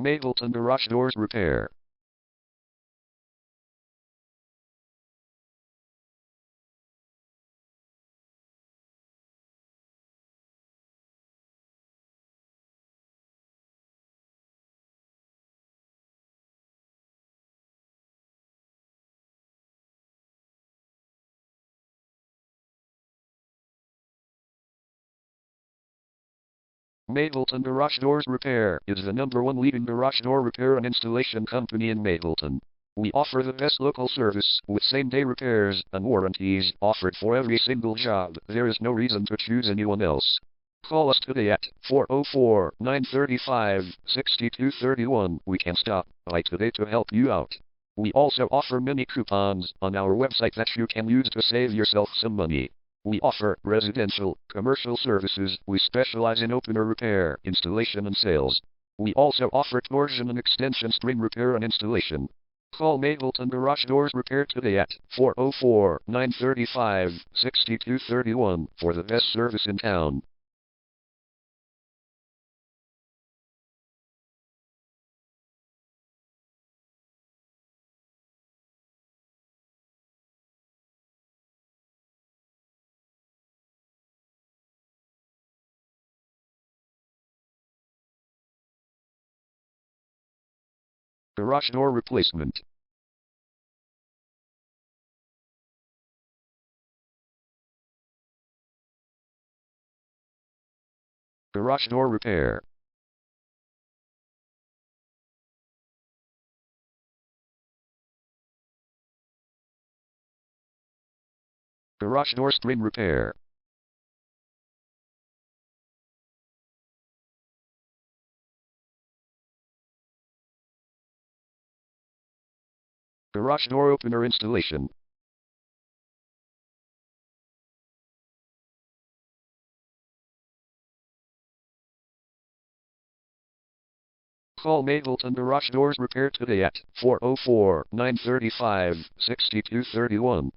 Mableton Garage Doors Repair. Mableton Garage Doors Repair is the #1 leading garage door repair and installation company in Mableton. We offer the best local service with same-day repairs and warranties offered for every single job. There is no reason to choose anyone else. Call us today at 404-935-6231. We can stop by today to help you out. We also offer many coupons on our website that you can use to save yourself some money. We offer residential, commercial services. We specialize in opener repair, installation and sales. We also offer torsion and extension string repair and installation. Call Mableton Garage Doors Repair today at 404-935-6231 for the best service in town. Garage door replacement. Garage door repair. Garage door string repair. Garage door opener installation. Call Mableton Garage Doors Repair today at 404-935-6231.